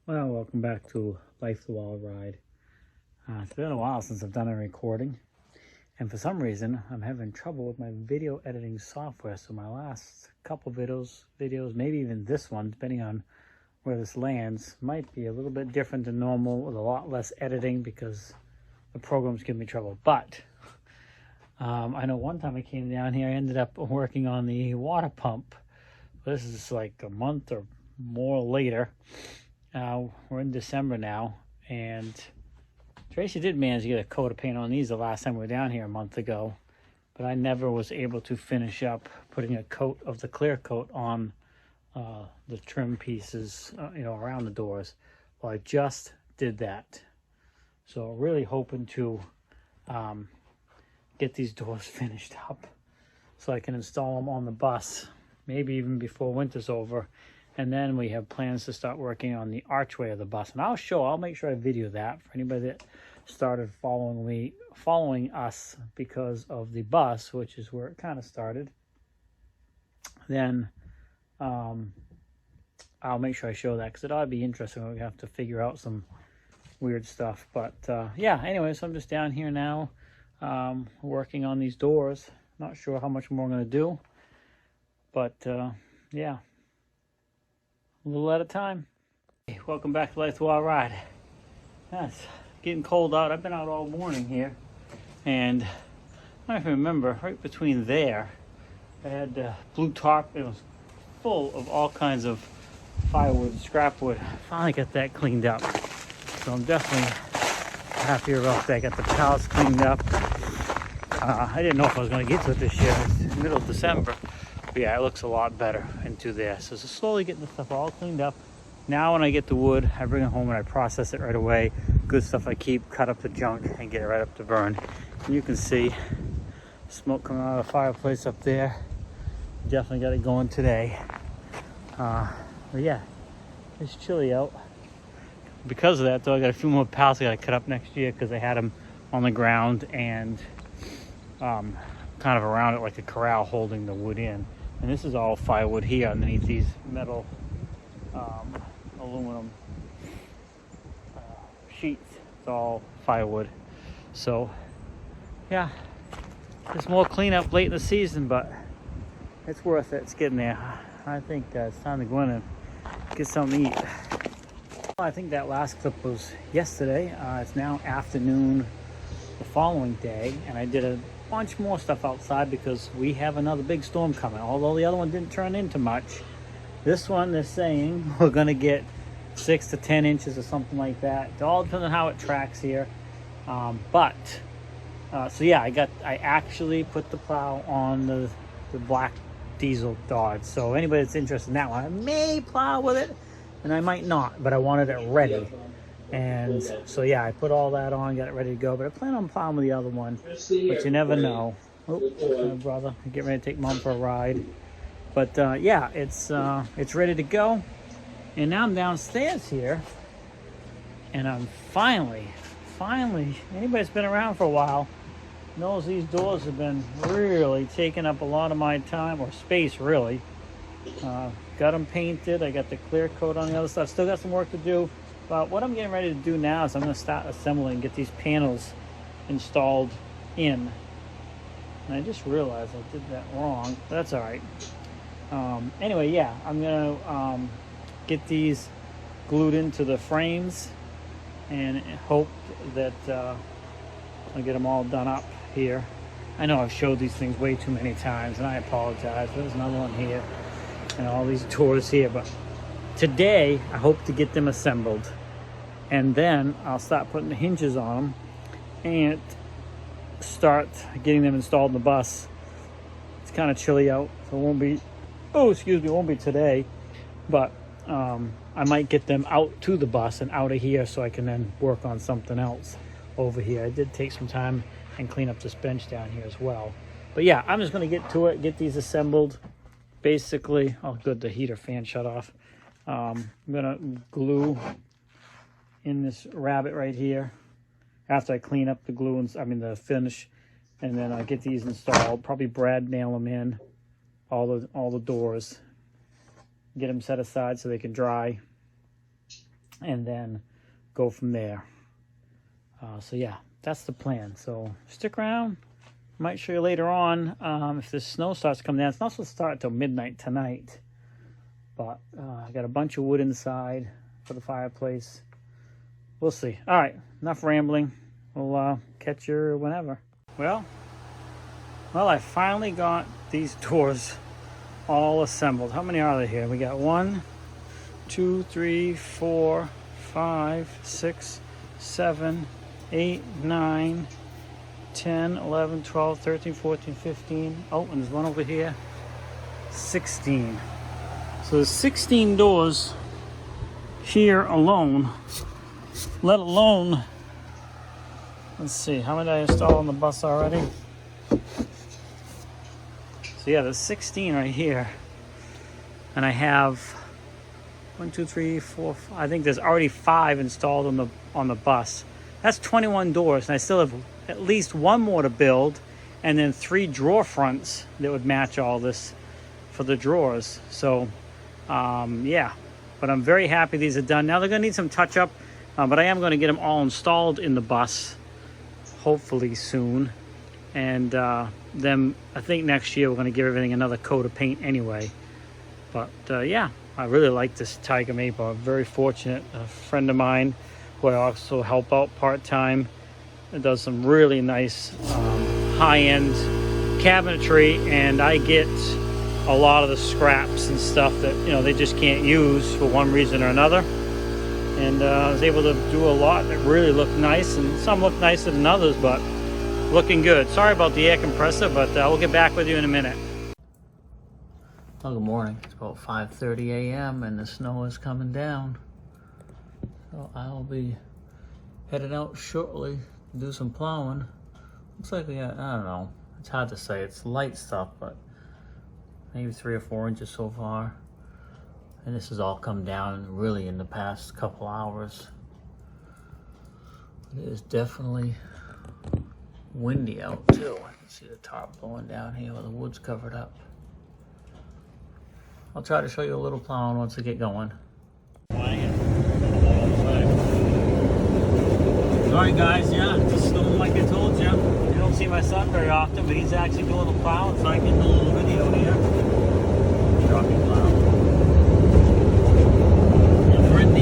Well, welcome back to Life the Wild Ride. It's been a while since I've done a recording, and for some reason I'm having trouble with my video editing software. So my last couple videos, maybe even this one, depending on where this lands, might be a little bit different than normal with a lot less editing because the program's giving me trouble. But I know one time I came down here, I ended up working on the water pump. This is like a month or more later. We're in December now, and Tracy did manage to get a coat of paint on these the last time we were down here a month ago, but I never was able to finish up putting a coat of the clear coat on the trim pieces, around the doors. Well, I just did that. So really hoping to get these doors finished up so I can install them on the bus, maybe even before winter's over. And then we have plans to start working on the archway of the bus. And I'll make sure I video that for anybody that started following us because of the bus, which is where it kind of started. Then I'll make sure I show that because it ought to be interesting. We have to figure out some weird stuff. But yeah, anyway, so I'm just down here now working on these doors. Not sure how much more I'm going to do. But yeah. A little at a time. Hey, welcome back to Life the Wild Ride. It's getting cold out. I've been out all morning here, and I don't know if you remember, right between there, I had blue tarp. It was full of all kinds of firewood and scrap wood. Finally got that cleaned up, so I'm definitely happier about that. I got the pallets cleaned up. I didn't know if I was going to get to it this year. It's middle of December. But yeah, it looks a lot better into there. So slowly getting the stuff all cleaned up. Now when I get the wood, I bring it home and I process it right away. Good stuff I keep, cut up the junk and get it right up to burn. And you can see smoke coming out of the fireplace up there. Definitely got it going today. But yeah, it's chilly out. Because of that though, I got a few more pallets I got to cut up next year because I had them on the ground and kind of around it like a corral holding the wood in. And this is all firewood here underneath these metal aluminum sheets. It's all firewood. So yeah, there's more cleanup late in the season, but it's worth it. It's getting there. I think it's time to go in and get something to eat. Well, I think that last clip was yesterday. It's now afternoon the following day, and I did a bunch more stuff outside because we have another big storm coming. Although the other one didn't turn into much, this one they're saying we're going to get 6 to 10 inches or something like that. It all depends on how it tracks here. So yeah, I actually put the plow on the black diesel Dodge. So anybody that's interested in that one, I may plow with it and I might not, but I wanted it ready. And so yeah, I put all that on, got it ready to go, but I plan on plowing with the other one, but you never know. Oh, my brother, get ready to take mom for a ride. But yeah, it's ready to go. And now I'm downstairs here, and I'm finally, anybody that's been around for a while knows these doors have been really taking up a lot of my time, or space really. Got them painted, I got the clear coat on the other stuff, still got some work to do. But what I'm getting ready to do now is I'm going to start assembling and get these panels installed in. And I just realized I did that wrong. But that's all right. Anyway, yeah, I'm going to get these glued into the frames and hope that I'll get them all done up here. I know I've showed these things way too many times, and I apologize. There's another one here and all these doors here, but today, I hope to get them assembled, and then I'll start putting the hinges on them and start getting them installed in the bus. It's kind of chilly out, so it won't be, it won't be today, but I might get them out to the bus and out of here so I can then work on something else over here. I did take some time and clean up this bench down here as well. But yeah, I'm just going to get to it, get these assembled. Basically, oh good, the heater fan shut off. I'm gonna glue in this rabbet right here after I clean up the glue and the finish, and then I'll get these installed. Probably brad nail them in all the doors, get them set aside so they can dry, and then go from there. So yeah, that's the plan. So stick around. Might show you later on if the snow starts coming down. It's not supposed to start until midnight tonight, but I got a bunch of wood inside for the fireplace. We'll see. All right, enough rambling. We'll catch you whenever. Well, I finally got these doors all assembled. How many are there here? We got 1, 2, 3, 4, 5, 6, 7, 8, 9, 10, 11, 12, 13, 14, 15. Oh, and there's one over here. 16. So there's 16 doors here alone, let alone, let's see, how many did I install on the bus already? So yeah, there's 16 right here. And I have 1, 2, 3, 4, 5, I think there's already 5 installed on the bus. That's 21 doors, and I still have at least 1 more to build, and then 3 drawer fronts that would match all this for the drawers. So yeah, but I'm very happy these are done. Now they're gonna need some touch up, but I am gonna get them all installed in the bus hopefully soon. And then I think next year we're gonna give everything another coat of paint anyway. But yeah, I really like this Tiger Maple. I'm very fortunate. A friend of mine who I also help out part-time, it does some really nice high-end cabinetry, and I get a lot of the scraps and stuff that, you know, they just can't use for one reason or another. And I was able to do a lot that really looked nice, and some look nicer than others, but looking good. Sorry about the air compressor, but we'll get back with you in a minute. Well, good morning. It's about 5:30 a.m. and the snow is coming down. So I'll be headed out shortly to do some plowing. Looks like we got, I don't know, it's hard to say. It's light stuff, but maybe 3 or 4 inches so far. And this has all come down really in the past couple hours. It is definitely windy out too. I can see the top blowing down here where the wood's covered up. I'll try to show you a little plowing once I get going. Alright guys, yeah, just snowing like I told you. You don't see my son very often, but he's actually doing the plowing, so I can do a little video here. Dropping plow. And we're in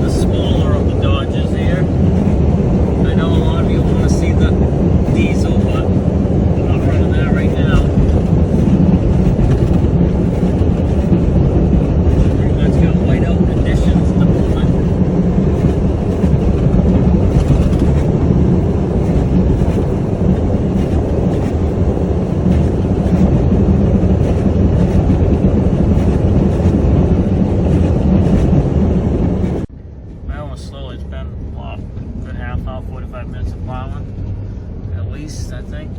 the smaller of the Dodges here. I know a lot of you want to see the diesel, but I'm not running that right now. Pretty much got whiteout conditions at the moment. I think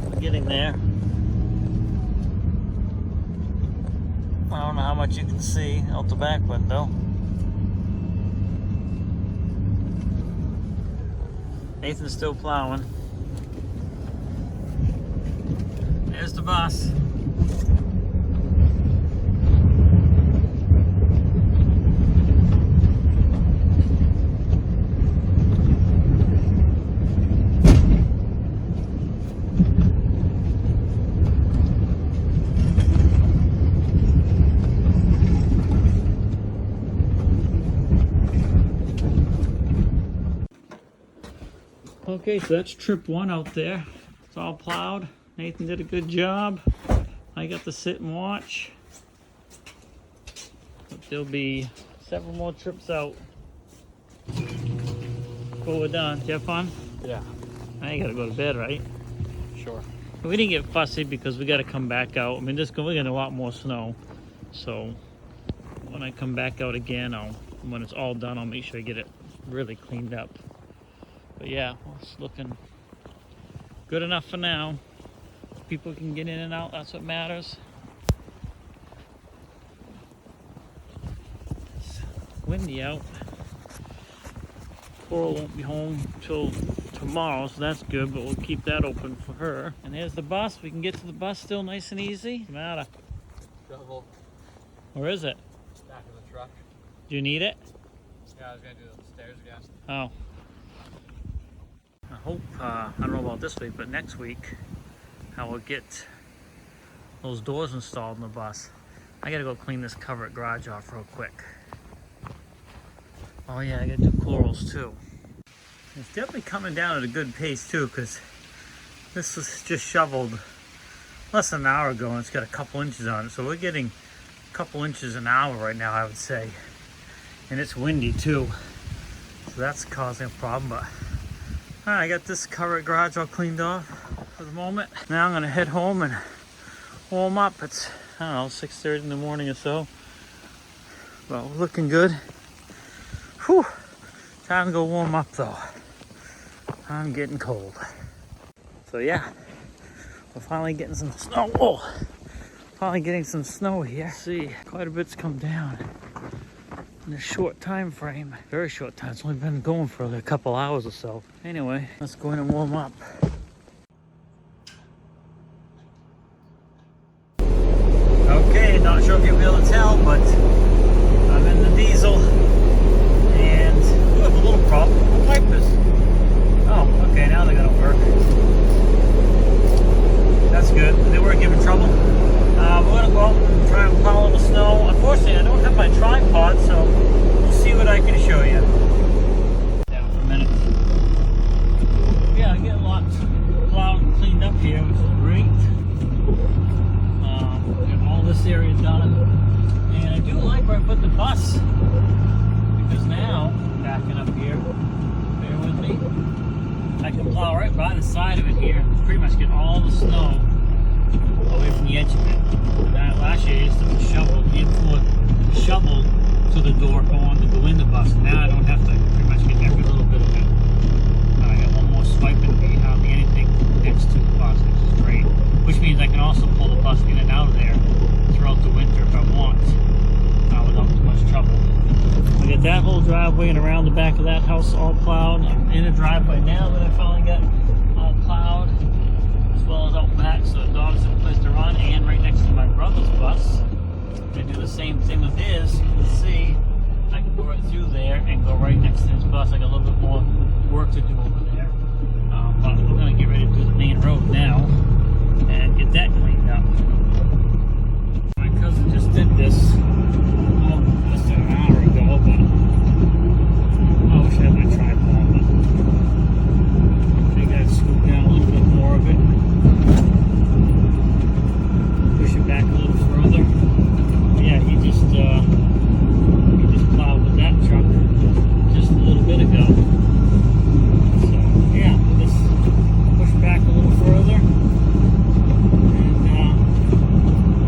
we're getting there. I don't know how much you can see out the back window. Nathan's still plowing. There's the bus. Okay, so that's trip 1 out there. It's all plowed. Nathan did a good job. I got to sit and watch. But there'll be several more trips out before we're done. Did you have fun? Yeah. Now you gotta go to bed, right? Sure. We didn't get fussy because we gotta come back out. I mean, we're getting a lot more snow. So when I come back out again, when it's all done, I'll make sure I get it really cleaned up. But yeah, well, it's looking good enough for now. People can get in and out, that's what matters. It's windy out. Coral won't be home till tomorrow, so that's good, but we'll keep that open for her. And there's the bus. We can get to the bus still nice and easy. What's the matter? Shovel. Where is it? Back of the truck. Did Do you need it? Yeah, I was gonna do the stairs again. Oh. I hope, I don't know about this week, but next week I will get those doors installed in the bus. I gotta go clean this covered garage off real quick. Oh yeah, I gotta do corals too. It's definitely coming down at a good pace too, because this was just shoveled less than an hour ago and it's got a couple inches on it. So we're getting a couple inches an hour right now, I would say. And it's windy too. So that's causing a problem, but all right, I got this covered garage all cleaned off for the moment. Now I'm gonna head home and warm up. It's, I don't know, 6:30 in the morning or so. But we're looking good. Whew, time to go warm up though. I'm getting cold. So yeah, we're finally getting some snow. Oh, finally getting some snow here. See, quite a bit's come down in a short time frame. Very short time. It's only been going for like a couple hours or so. Anyway, let's go in and warm up. Okay, not sure if you'll be able to tell, but I'm in the diesel and we have a little problem with the wipers. Oh, okay, now they're gonna work. That's good. They weren't giving trouble. We're gonna go out and try and plow the snow. Unfortunately, I don't have my tripod, so we'll see what I can show you. Down for a minute. Yeah, I get lots plowed and cleaned up here, which is great. We have all this area done. And I do like where I put the bus, because now, backing up here, bear with me, I can plow right by the side of it here and pretty much get all the snow away from the edge of it. Last year I used to put a shovel to the door if I wanted to go in the bus. Now I don't have to pretty much get every little bit of it. I got one more swipe and be hardly anything next to the bus, which is great. Which means I can also pull the bus in and out of there throughout the winter if I want, without too much trouble. I got that whole driveway and around the back of that house all plowed. I'm in a driveway now that I finally got all plowed, as well as out back, so the dogs have a place to run, and right next to my brother's bus. I do the same thing with his. You can see I can go right through there and go right next to his bus. I got a little bit more work to do over there, but we're going to get ready to do the main road now and get that cleaned up. My cousin just did this just an hour ago, but I wish I had my tripod, but I think I'd scoop down a little bit more of it, push it back a little further. Yeah, he just plowed with that truck just a little bit ago. So yeah, we'll just push back a little further and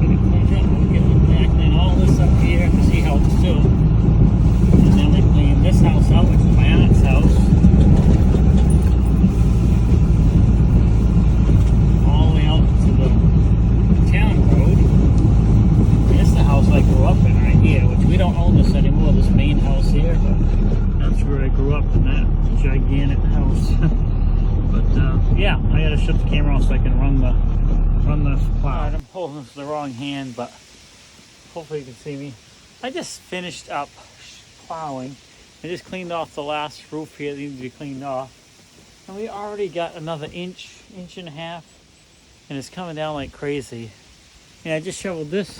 get it cleaned up. We'll get it back, clean all this up here because he helps too. And then they clean this house out, which is my aunt's house, all the way out to the town road. And this is the house I grew up in right here, which we don't own this anymore, this main house here, but that's where I grew up, in that gigantic house. But yeah, I gotta shut the camera off so I can run the plow. Right, I'm holding this with the wrong hand, but hopefully you can see me. I just finished up plowing. I just cleaned off the last roof here that needed to be cleaned off. And we already got another inch and a half, and it's coming down like crazy. And I just shoveled this,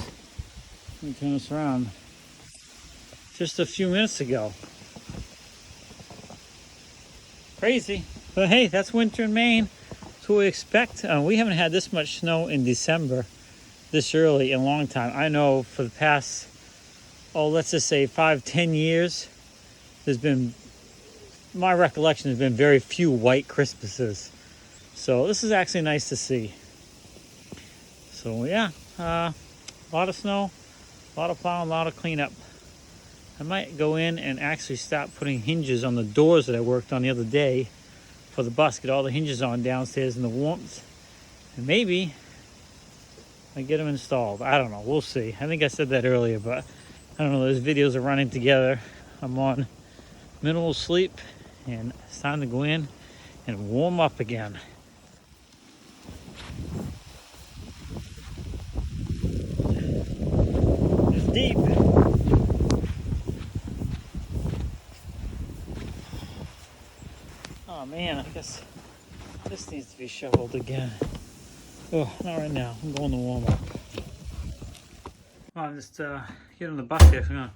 let me turn this around, just a few minutes ago. Crazy. But hey, that's winter in Maine. That's what we expect. We haven't had this much snow in December, this early, in a long time. I know for the past, let's just say 5-10 years, there's been, my recollection has been very few white Christmases. So this is actually nice to see. So yeah, a lot of snow, a lot of plowing, a lot of cleanup. I might go in and actually start putting hinges on the doors that I worked on the other day for the bus. Get all the hinges on downstairs in the warmth. And maybe I get them installed. I don't know. We'll see. I think I said that earlier, but I don't know. Those videos are running together. I'm on minimal sleep, and it's time to go in and warm up again. It's deep. Oh man, I guess this needs to be shoveled again. Oh, not right now. I'm going to warm up. Well, I'm just getting in the bucket. I'm gonna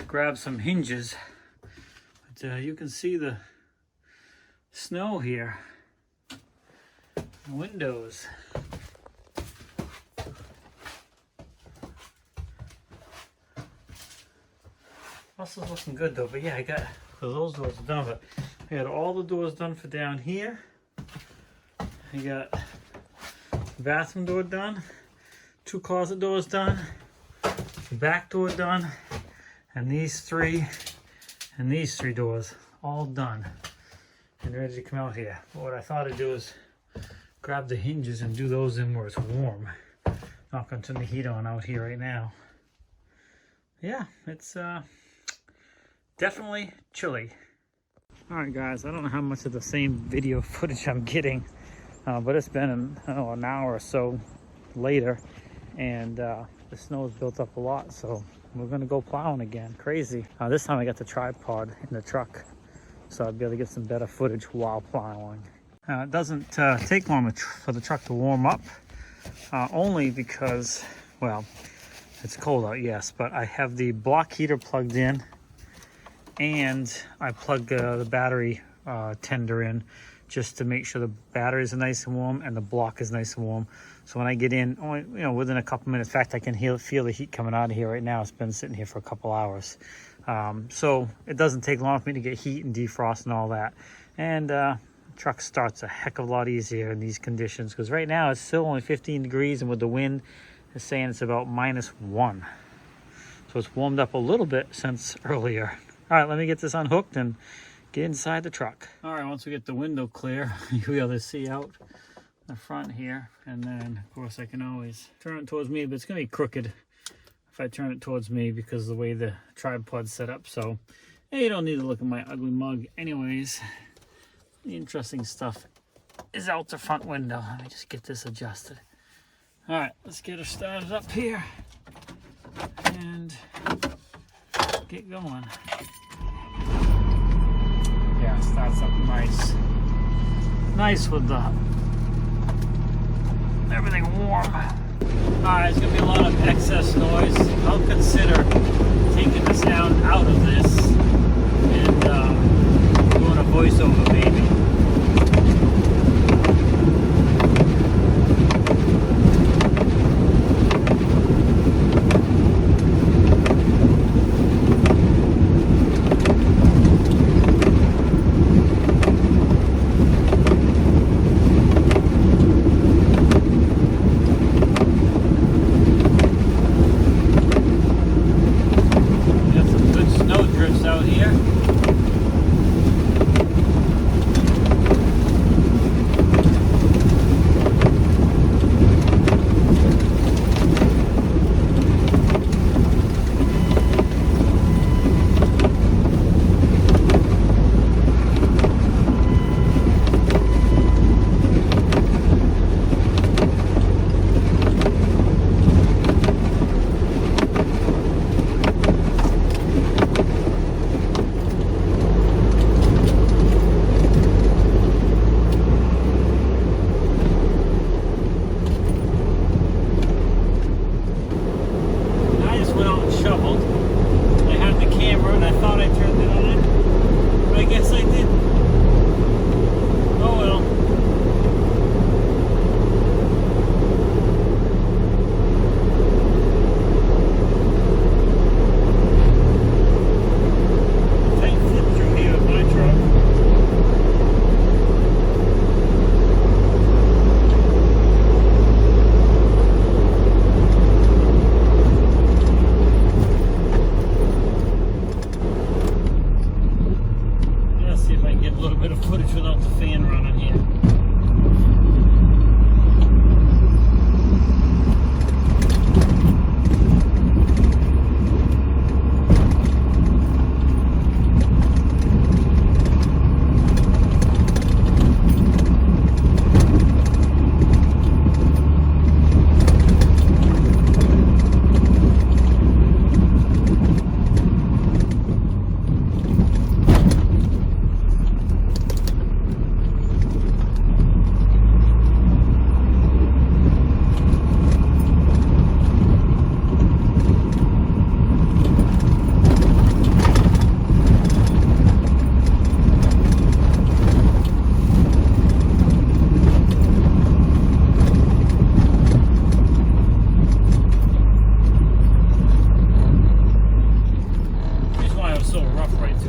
grab some hinges. But you can see the snow here. Windows. This is looking good though, but yeah, I got, because those doors are done, but I got all the doors done for down here. I got the bathroom door done, 2 closet doors done, the back door done, and these 3 doors all done and ready to come out here. But what I thought I'd do is grab the hinges and do those in where it's warm. Not gonna turn the heat on out here right now. Yeah, it's definitely chilly. All right, guys, I don't know how much of the same video footage I'm getting, but it's been an hour or so later, and the snow's built up a lot, so we're gonna go plowing again. Crazy. This time I got the tripod in the truck, so I'll be able to get some better footage while plowing. It doesn't take long for the truck to warm up, only because, well, it's cold out, yes, but I have the block heater plugged in, and I plug the battery tender in just to make sure the batteries are nice and warm and the block is nice and warm. So when I get in, within a couple minutes, in fact, I can feel the heat coming out of here right now. It's been sitting here for a couple hours. So it doesn't take long for me to get heat and defrost and all that. And truck starts a heck of a lot easier in these conditions, because right now it's still only 15 degrees, and with the wind, it's saying it's about -1. So it's warmed up a little bit since earlier. All right, let me get this unhooked and get inside the truck. All right, once we get the window clear, you'll be able to see out the front here. And then, of course, I can always turn it towards me, but it's going to be crooked if I turn it towards me because of the way the tripod's set up. So, hey, you don't need to look at my ugly mug anyways. The interesting stuff is out the front window. Let me just get this adjusted. All right, let's get her started up here and get going. Yeah, starts up nice with the everything warm. Alright, it's gonna be a lot of excess noise. I'll consider taking the sound out of this and doing a voiceover maybe.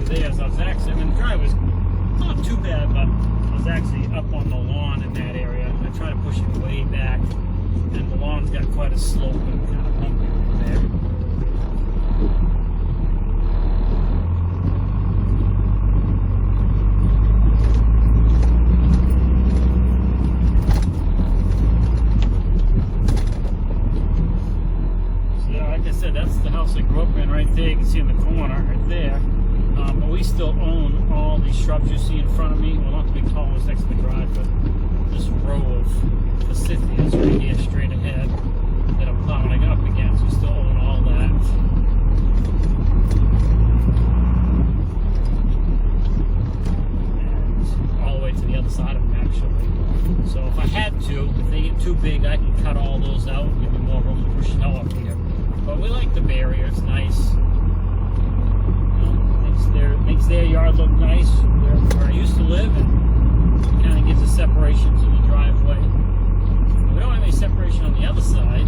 there. So I was actually, I mean, the drive was not too bad, but I was actually up on the lawn in that area. I tried to push it way back, and the lawn's got quite a slope and kind of bumpy over there. Like I said, that's the house I grew up in right there. You can see in the corner right there. But we still own all these shrubs you see in front of me. Well, not the big tall ones next to the garage, but this row of forsythias right here straight ahead that I'm plowing up against. We still own all that. And all the way to the other side of them, actually. So if I had to, if they get too big, I can cut all those out and give me more room to push snow up here. But we like the barrier, it's nice. Makes their yard look nice where I used to live, and kind of gives a separation to the driveway. We don't have any separation on the other side.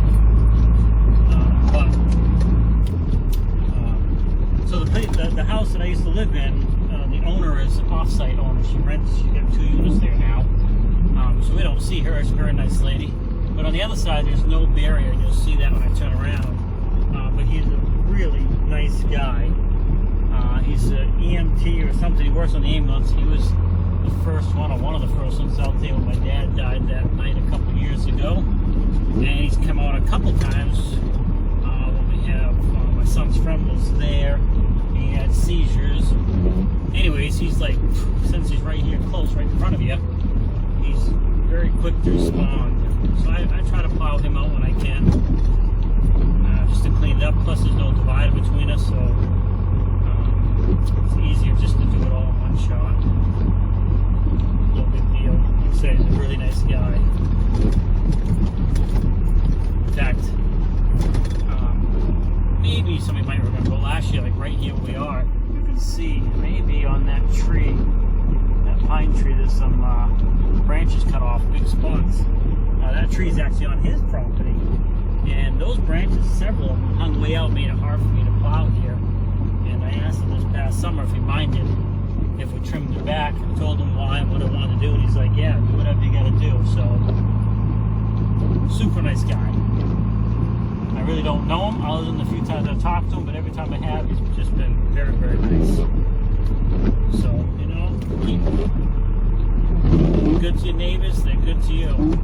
So the house that I used to live in, the owner is an off-site owner. She rents, she's got 2 units there now. So we don't see her, she's a very nice lady. But on the other side, there's no barrier. You'll see that when I turn around. But he's a really nice guy. He's an EMT or something. He works on the ambulance. He was the first one, or one of the first ones out there when my dad died that night a couple years ago. And he's come out a couple times when we have, my son's friend was there. He had seizures. Anyways, he's like, since he's right here close, right in front of you, he's very quick to respond. So I try to plow him out when I can, just to clean it up. Plus there's no divider between us, so it's easier just to do it all in one shot. No big deal. Like I say, he's a really nice guy. In fact, maybe somebody might remember last year, like right here where we are, you can see maybe on that tree, that pine tree, there's some branches cut off, big spots. That tree is actually on his property, and those branches, several of them, hung way out, made it hard for me to plow here. And I asked him this past summer if he minded if we trimmed it back. I told him why and what I wanted to do, and he's like, yeah, do whatever you gotta do. So, super nice guy. I really don't know him other than the few times I've talked to him, but every time I have, he's just been very, very nice. So, you know, keep good to your neighbors, they're good to you.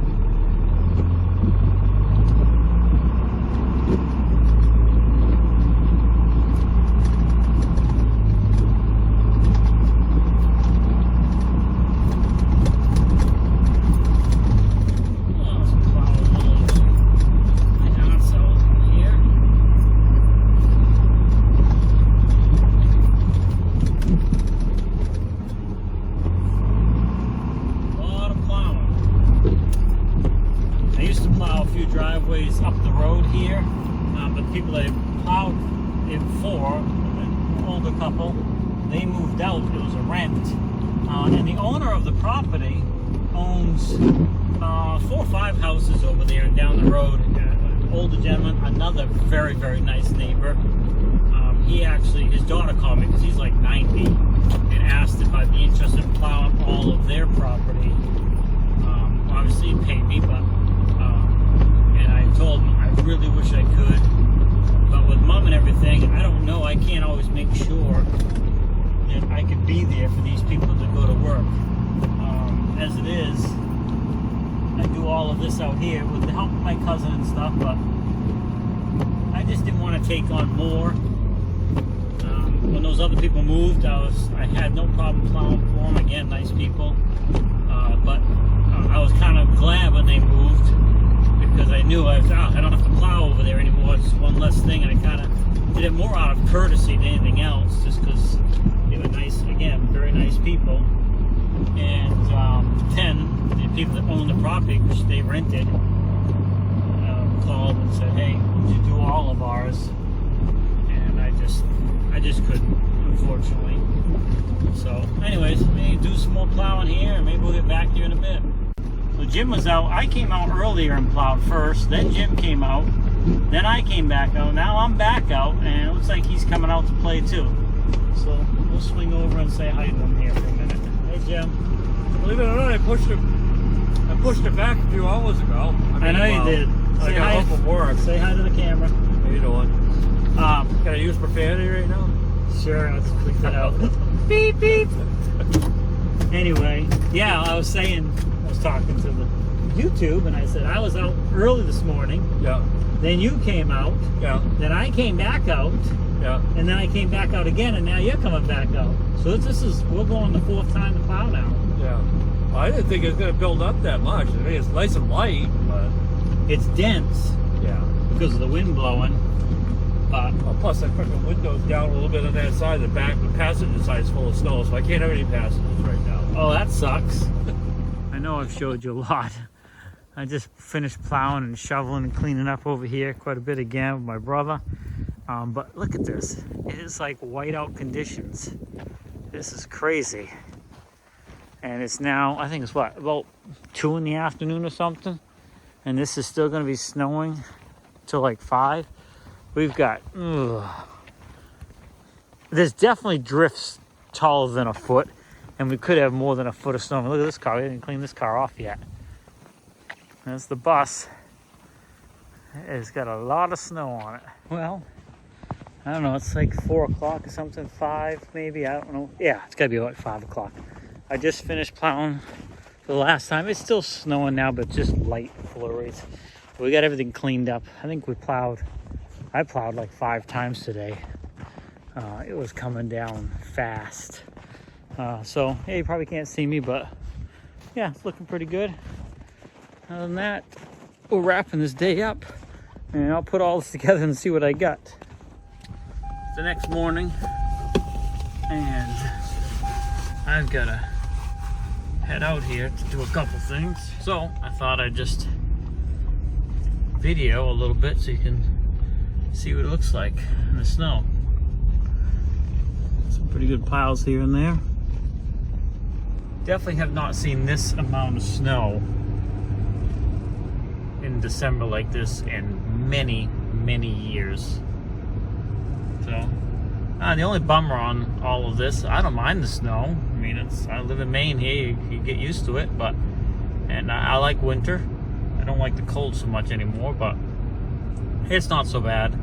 Driveways up the road here, but the people that I plowed it for, an older couple, they moved out. It was a rent, and the owner of the property owns 4 or 5 houses over there and down the road. An older gentleman, another very, very nice neighbor. He actually, his daughter called me because he's like 90 and asked if I'd be interested in plowing all of their property. Obviously he paid me, but I told him I really wish I could, but with mom and everything, I don't know, I can't always make sure that I could be there for these people that go to work. As it is, I do all of this out here with the help of my cousin and stuff, but I just didn't want to take on more. When those other people moved, I had no problem plowing for them. Again, nice people, but I was kind of glad when they moved, because I knew I don't have to plow over there anymore. It's one less thing, and I kind of did it more out of courtesy than anything else, just because they were nice, again, very nice people. And then the people that own the property, which they rented, called and said, hey, would you do all of ours? And I just couldn't, unfortunately. So anyways, maybe do some more plowing here, and maybe we'll get back here in a bit. So Jim was out. I came out earlier and plowed first. Then Jim came out. Then I came back out. Now I'm back out, and it looks like he's coming out to play too. So we'll swing over and say hi to him here for a minute. Hey, Jim. Believe it or not, I pushed it back a few hours ago. I know you did. I got home from work. Say hi to the camera. How you doing? Can I use profanity right now? Sure, let's click that out. Beep, beep. Anyway, yeah, I was talking to the YouTube, and I said I was out early this morning. Yeah. Then you came out. Yeah. Then I came back out. Yeah. And then I came back out again, and now you're coming back out. So we're going the 4th time to plow now. Yeah. I didn't think it was going to build up that much. I mean, it's nice and light, but it's dense. Yeah. Because of the wind blowing. But plus, I put the windows down a little bit on that side. The passenger side is full of snow, so I can't have any passengers right now. Oh, that sucks. I know I've showed you a lot. I just finished plowing and shoveling and cleaning up over here quite a bit again with my brother. But look at this. It is like whiteout conditions. This is crazy. And it's now, I think it's what, about 2 in the afternoon or something. And this is still going to be snowing till like 5. We've got, there's definitely drifts taller than a foot. And we could have more than a foot of snow. Look at this car. We didn't clean this car off yet. There's the bus. It's got a lot of snow on it. Well, I don't know. It's like 4 o'clock or something. 5 maybe. I don't know. Yeah, it's got to be like 5 o'clock. I just finished plowing for the last time. It's still snowing now, but just light flurries. We got everything cleaned up. I think I plowed like 5 times today. It was coming down fast. So, yeah, you probably can't see me, but yeah, it's looking pretty good. Other than that, we're wrapping this day up, and I'll put all this together and see what I got. It's the next morning, and I've got to head out here to do a couple things. So I thought I'd just video a little bit so you can see what it looks like in the snow. Some pretty good piles here and there. Definitely have not seen this amount of snow in December like this in many years. So the only bummer on all of this, I don't mind the snow. I mean, I live in Maine here, you get used to it, and I like winter. I don't like the cold so much anymore, but it's not so bad.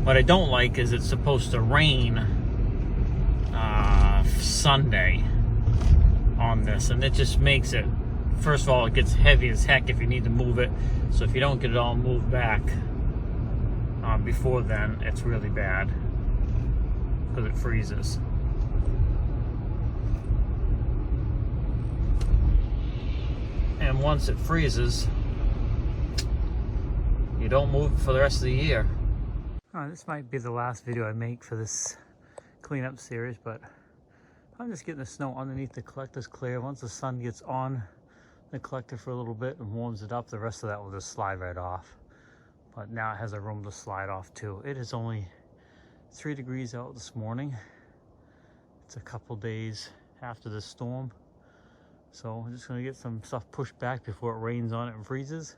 What I don't like is it's supposed to rain Sunday on this, and it just makes it, first of all, it gets heavy as heck if you need to move it. So if you don't get it all moved back before then, it's really bad because it freezes. And once it freezes, you don't move it for the rest of the year. This might be the last video I make for this cleanup series, but I'm just getting the snow underneath the collector's clear. Once the sun gets on the collector for a little bit and warms it up, the rest of that will just slide right off. But now it has a room to slide off too. It is only 3 degrees out this morning. It's a couple days after the storm, so I'm just gonna get some stuff pushed back before it rains on it and freezes,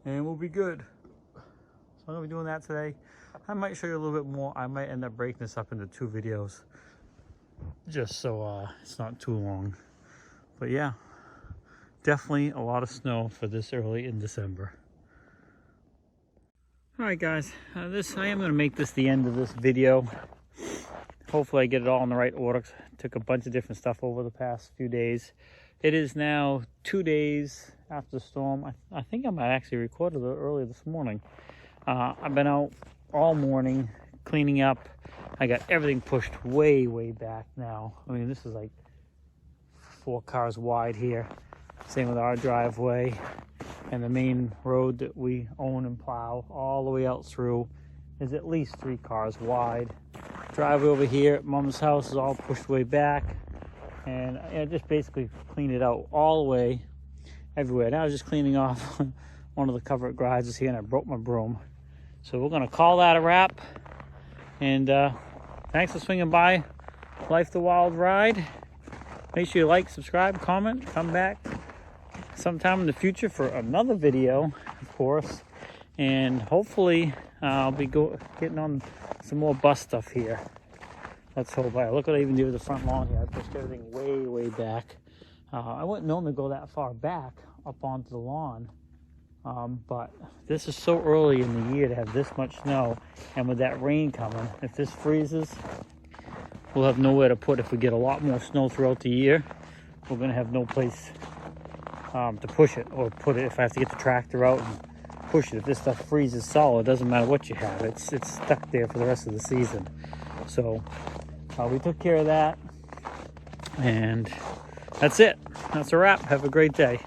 and we'll be good. So I'm gonna be doing that today. I might show you a little bit more. I might end up breaking this up into 2 videos just so it's not too long. But yeah, definitely a lot of snow for this early in December. All right, guys, I am going to make this the end of this video. Hopefully I get it all in the right order. Took a bunch of different stuff over the past few days. It is now 2 days after the storm. I think I might actually record it a little early this morning. I've been out all morning cleaning up. I got everything pushed way back now. I mean, this is like 4 cars wide here. Same with our driveway and the main road that we own and plow all the way out through is at least 3 cars wide. Driveway over here at Mom's house is all pushed way back, and I just basically cleaned it out all the way everywhere. Now I was just cleaning off one of the covered garages here, and I broke my broom. So we're gonna call that a wrap. And thanks for swinging by Life the Wild Ride. Make sure you like, subscribe, comment, come back sometime in the future for another video, of course. And hopefully I'll be getting on some more bus stuff here. Let's hope. Look what I even did with the front lawn here. I pushed everything way back. I wouldn't normally go that far back up onto the lawn. But this is so early in the year to have this much snow, and with that rain coming, if this freezes, we'll have nowhere to put. If we get a lot more snow throughout the year, we're gonna have no place to push it or put it. If I have to get the tractor out and push it, if this stuff freezes solid, it doesn't matter what you have. It's stuck there for the rest of the season. So we took care of that, and that's it. That's a wrap. Have a great day.